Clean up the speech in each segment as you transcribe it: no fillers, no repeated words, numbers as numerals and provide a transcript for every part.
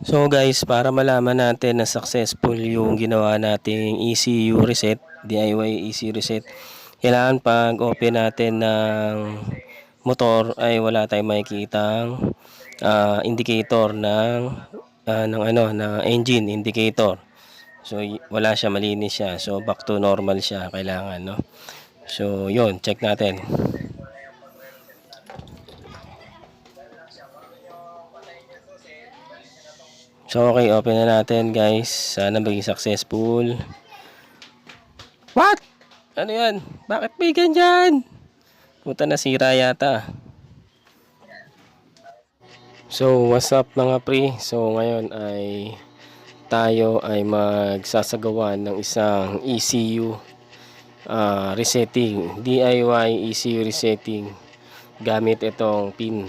So guys, para malaman natin na successful yung ginawa nating ECU reset, DIY ECU reset, kailangan pag open natin ng motor ay wala tayong makikitang indicator ng engine indicator. So wala siya, malinis siya. So back to normal siya kailangan, no. So yun, check natin. So okay, open na natin guys. Sana maging successful. What? Ano yan? Bakit may ganyan? Puta, nasira yata. So what's up mga pre? So ngayon ay tayo ay magsasagawa ng isang ECU resetting, DIY ECU resetting gamit itong pin.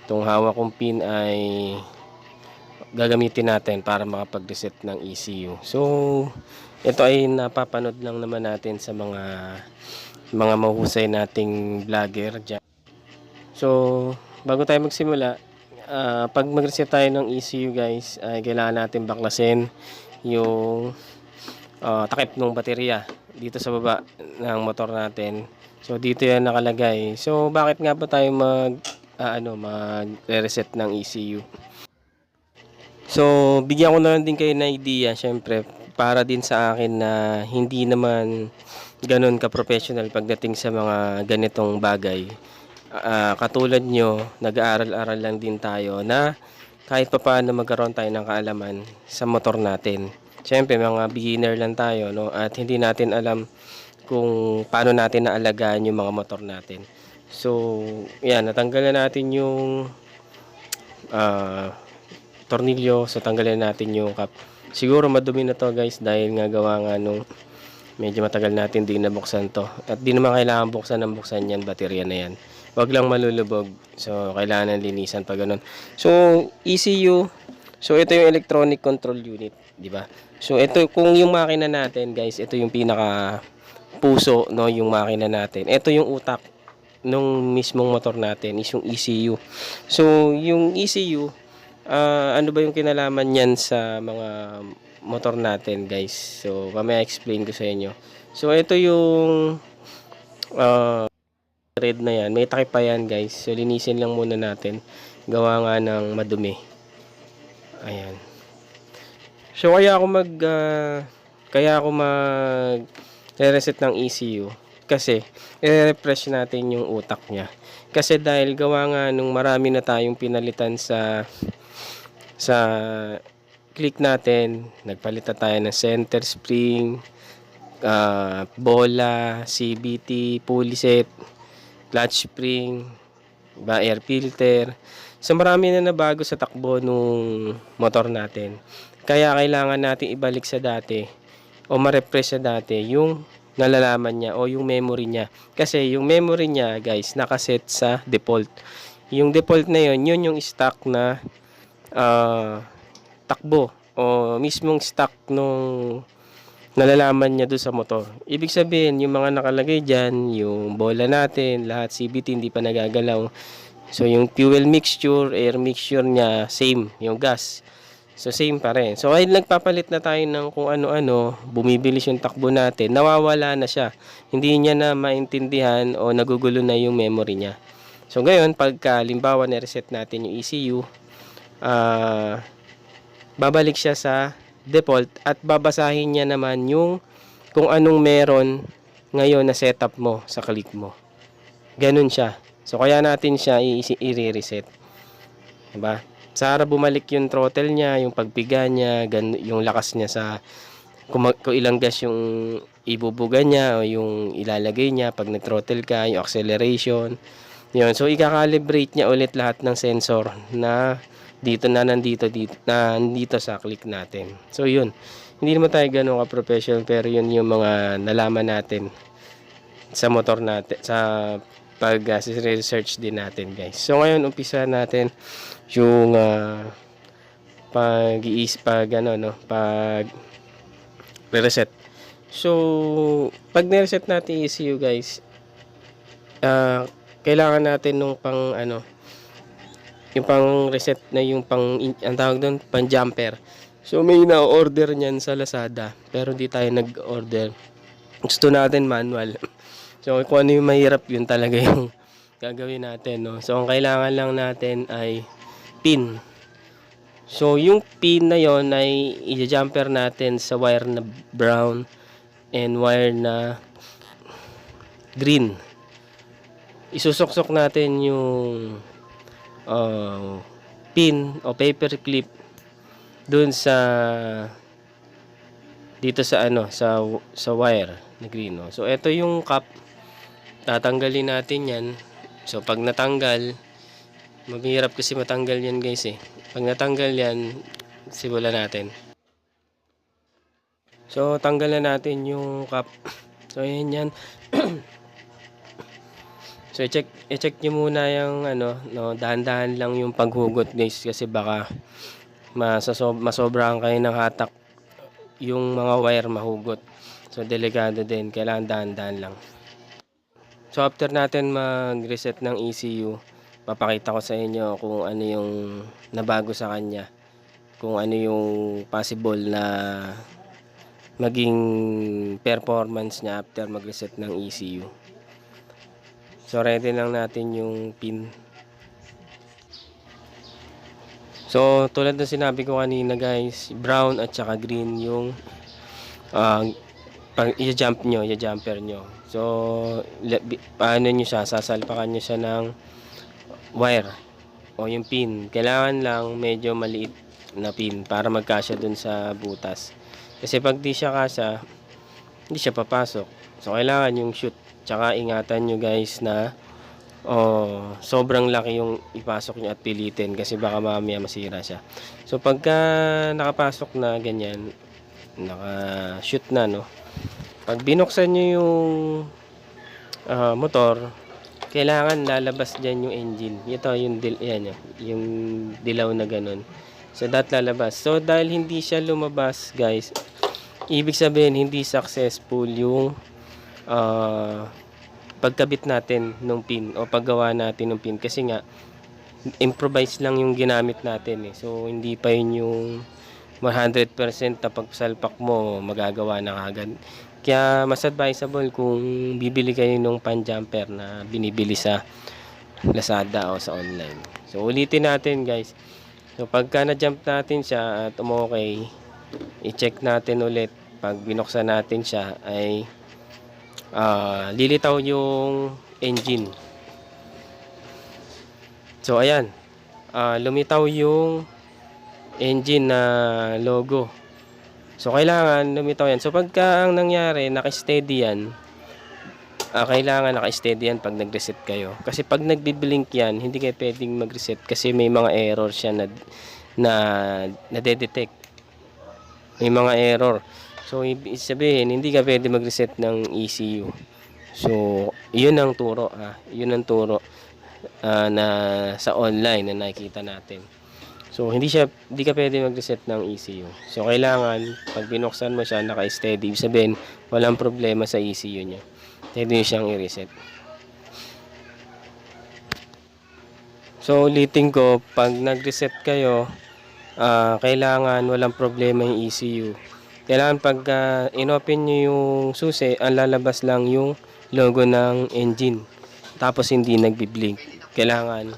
Itong hawak kong pin ay gagamitin natin para makapag-reset ng ECU. So ito ay napapanood lang naman natin sa mga mahusay nating vlogger dyan. So bago tayo magsimula, pag mag-reset tayo ng ECU guys, ay kailangan natin baklasin yung takip ng baterya dito sa baba ng motor natin. So dito yan nakalagay. So bakit nga ba tayo mag-reset ng ECU? So bigyan ko na lang din kayo ng idea, syempre, para din sa akin na hindi naman ganun ka-professional pagdating sa mga ganitong bagay. Katulad nyo, nag-aaral-aral lang din tayo na kahit pa paano magkaroon tayo ng kaalaman sa motor natin. Siyempre, mga beginner lang tayo, no? At hindi natin alam kung paano natin naalagaan yung mga motor natin. So, yan, natanggalan natin yung tornilyo. So, tanggalin natin yung cap. Siguro madumi na to guys dahil nga gawa nga nung medyo matagal natin din nabuksan to. At di naman kailangan buksan yan, baterya na yan. Wag lang malulubog. So, kailangan linisan pa ganun. So, ECU. So, ito yung electronic control unit, di ba? So, ito kung yung makina natin, guys, ito yung pinaka puso, no, yung makina natin. Ito yung utak nung mismong motor natin is yung ECU. So, yung ECU, ano ba yung kinalaman niyan sa mga motor natin, guys? So, mamaya explain ko sa inyo. So, ito yung red na yan, may takip pa yan guys. So linisin lang muna natin, gawa nga ng madumi. Ayan. So kaya ako mag reset ng ECU kasi i-refresh natin yung utak niya. Kasi dahil gawa nga nung marami na tayong pinalitan sa click natin, nagpalit na tayo ng center spring, bola, CVT, pulley set, clutch spring, air filter. So marami na nabago sa takbo nung motor natin. Kaya kailangan natin ibalik sa dati o ma-refresh sa dati yung nalalaman niya o yung memory niya. Kasi yung memory niya guys nakaset sa default. Yung default na yun yung stock na takbo o mismong stock nung nalalaman niya doon sa motor. Ibig sabihin, yung mga nakalagay dyan, yung bola natin, lahat CVT hindi pa nagagalaw. So, yung fuel mixture, air mixture niya, same. Yung gas. So, same pa rin. So, kahit nagpapalit na tayo ng kung ano-ano, bumibilis yung takbo natin, nawawala na siya. Hindi niya na maintindihan o nagugulo na yung memory niya. So, ngayon, pagka limbawa na-reset natin yung ECU, babalik siya sa default at babasahin niya naman yung kung anong meron ngayon na setup mo sa click mo. Ganun siya. So kaya natin siya i-reset. Diba? Sa harap bumalik yung throttle niya, yung pagpiga niya, yung lakas niya sa kung ilang gas yung ibubuga niya o yung ilalagay niya pag nag-throttle ka, yung acceleration. Yun. So i-calibrate niya ulit lahat ng sensor na nandito sa click natin. So yun, hindi naman tayo ganun ka-professional pero yun yung mga nalaman natin sa motor natin sa pag research din natin guys. So ngayon umpisa natin yung pag reset. So pag ni-reset natin ECU guys, kailangan natin nung yung pang reset na yung ang tawag doon, pang jumper. So may na-order niyan sa Lazada, pero di tayo nag-order. Gusto natin manual. So kung ano yung mahirap, yun talaga yung gagawin natin, no. So ang kailangan lang natin ay pin. So yung pin na yon ay i-jumper natin sa wire na brown and wire na green. Isusuksok natin yung pin o paper clip dun sa dito sa sa wire na green, no? So ito yung cap, tatanggalin natin yan. So pag natanggal, mahirap kasi matanggal yan, guys, eh. Pag natanggal yan, simulan natin. So tanggal na natin yung cap. So ayan yan. So i-check niyo muna yung no, dahan-dahan lang yung paghugot, guys, kasi baka masobrahan kayo ng hatak, yung mga wire mahugot. So delikado din, kailangan dahan-dahan lang. So after natin mag-reset ng ECU, papakita ko sa inyo kung ano yung nabago sa kanya, kung ano yung possible na maging performance niya after mag-reset ng ECU. So ready lang natin yung pin. So tulad ng sinabi ko kanina, guys, brown at saka green yung i-jumper nyo. So paano nyo siya, sasalpakan nyo siya ng wire o yung pin. Kailangan lang medyo maliit na pin para magkasya dun sa butas. Kasi pag di siya kasya, hindi siya papasok. So kailangan yung shoot. Tsaka ingatan nyo, guys, na sobrang laki yung ipasok nyo at pilitin kasi baka mamaya masira siya. So pagka nakapasok na ganyan, naka-shoot na, no, pag binuksan nyo yung motor, kailangan lalabas dyan yung engine. Ito yung yung dilaw na ganun. So that lalabas. So dahil hindi siya lumabas, guys, ibig sabihin hindi successful yung pagkabit natin ng pin o paggawa natin ng pin, kasi nga improvise lang yung ginamit natin, eh. So hindi pa yun yung 100% na pagsalpak mo magagawa na agad. Kaya mas advisable kung bibili kayo ng pan jumper na binibili sa Lazada o sa online. So ulitin natin, guys. So pagka na-jump natin siya at umokay, i-check natin ulit. Pag binuksan natin siya ay lilitaw yung engine. So ayan, lumitaw yung engine na logo. So kailangan lumitaw yan. So pagka ang nangyari, naka-steady yan, kailangan naka-steady yan pag nag-reset kayo. Kasi pag nagbi-blink yan, hindi kayo pwedeng mag-reset kasi may mga error siya na de-detect. May mga error. So ibig sabihin, hindi ka pwede mag-reset ng ECU. So yun ang turo, yun ang turo na sa online na nakikita natin. So hindi ka pwede mag-reset ng ECU. So kailangan pag binuksan mo siya naka-steady, ibig sabihin walang problema sa ECU niya. Pwede niyo siyang i-reset. So ulitin ko, pag nag-reset kayo, kailangan walang problema yung ECU. Kailangan pag in-open nyo yung susi, ang lalabas lang yung logo ng engine. Tapos hindi nagbi-blink. Kailangan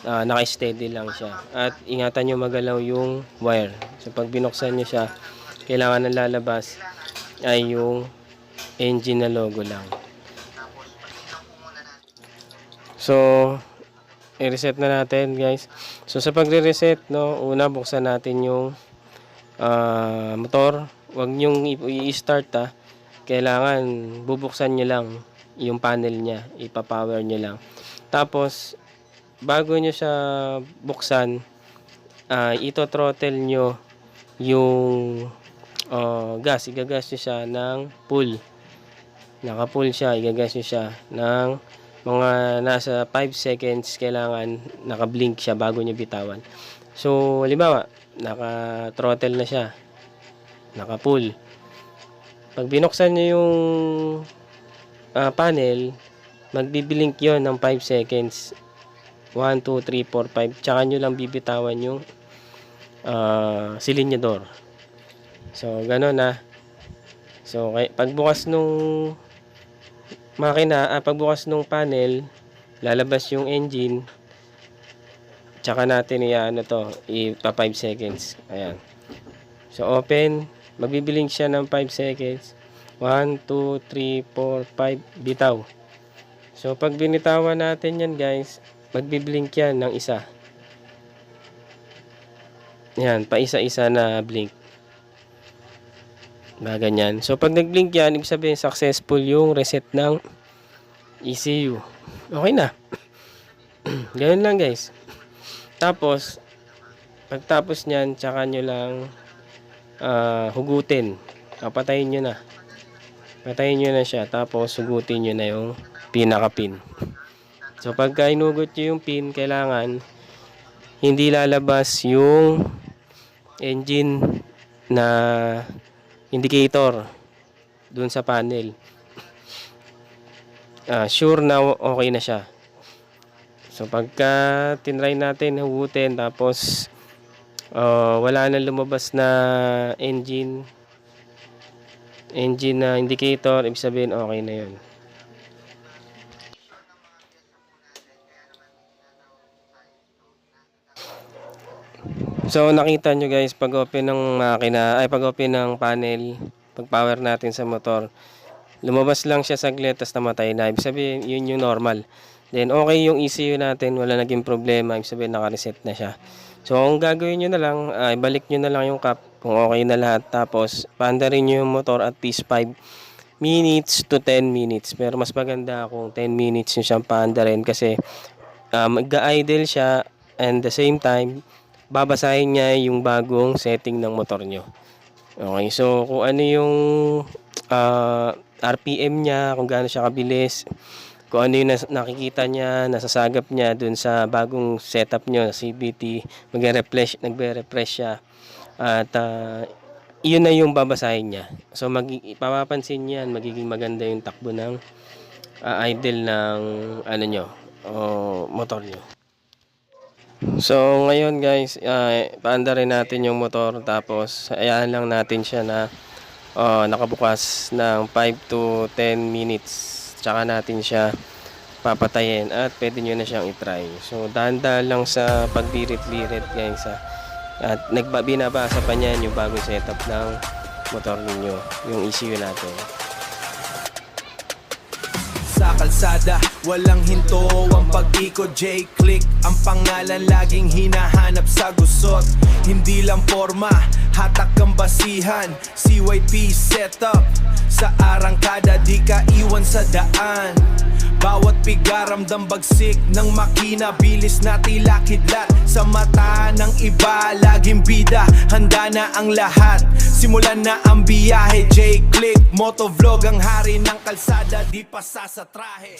naka-steady lang siya. At ingatan nyo magalaw yung wire. So pag binuksan nyo siya, kailangan ang lalabas ay yung engine na logo lang. So i-reset na natin, guys. So sa pagre-reset, no, una buksan natin yung motor. Huwag nyong i-start, kailangan bubuksan nyo lang yung panel niya, ipapower nyo lang. Tapos bago nyo siya buksan, ito-throttle nyo yung gas. Igagas nyo siya ng full. Naka-full siya, igagas nyo siya ng mga nasa 5 seconds. Kailangan naka-blink siya bago nyo bitawan. So halimbawa, naka-throttle na siya, naka-full. Pag binuksan nyo yung panel, magbiblink yon ng 5 seconds. 1, 2, 3, 4, 5. Tsaka nyo lang bibitawan yung silinyador. So, gano'n na. So, pagbukas nung makina, pagbukas nung panel, lalabas yung engine. Tsaka natin ipa 5 seconds. Ayan. So, open. Magbiblink siya ng 5 seconds. 1, 2, 3, 4, 5. Bitaw. So, pag binitawan natin yan, guys, magbiblink yan ng isa. Yan, pa isa-isa na blink. Ganyan. So, pag nag-blink yan, ibig sabihin successful yung reset ng ECU. Okay na. Ganun lang, guys. Tapos, pagtapos nyan, tsaka nyo lang hugutin. Patayin nyo na. Patayin nyo na siya. Tapos, hugutin nyo na yung pinaka-pin. So, pagka inugot nyo yung pin, kailangan hindi lalabas yung engine na indicator dun sa panel. Sure na okay na siya. So, pagka tinry natin hugutin, tapos wala na lumabas na engine na indicator, ibig sabihin okay na yun. So, nakita nyo guys, pag open ng makina, pag open ng panel, pag power natin sa motor, lumabas lang siya saglit, tapos namatay na. Ibig sabihin, yun yung normal. Then, okay yung ECU natin, wala naging problema. Ibig sabihin, naka-reset na siya. So, kung gagawin nyo na lang, ibalik nyo na lang yung cap, kung okay na lahat. Tapos, paandarin nyo yung motor at least 5 minutes to 10 minutes. Pero mas maganda kung 10 minutes nyo siyang paandarin kasi mag-idle siya and the same time, babasahin niya yung bagong setting ng motor nyo. Okay, so kung ano yung RPM niya, kung gaano siya kabilis, kung ano yung nakikita niya, nasasagap niya dun sa bagong setup nyo, CVT, nagre-refresh siya. At yun na yung babasahin niya. So papapansin niyan, magiging maganda yung takbo ng idle ng motor nyo. So ngayon guys, paandarin natin yung motor, tapos hayaan lang natin siya na nakabukas ng 5 to 10 minutes, tsaka natin siya papatayin at pwede nyo na siyang itry. So dahan-dahan lang sa pagbirit-birit guys, at binabasa pa niyan yung bagong setup ng motor ninyo, yung ECU natin. Sa kalsada, walang hinto ang pag-ikot. J-Click, ang pangalan laging hinahanap sa gusot. Hindi lang forma, hatak ang basihan. CYP setup, sa arangkada di ka iwan sa daan. Bawat pigaramdam bagsik ng makina, bilis na tila kidlat. Sa mata ng iba, laging bida, handa na ang lahat. Simulan na ang biyahe, J-Click, motovlog ang hari ng kalsada, di pa sa trahe.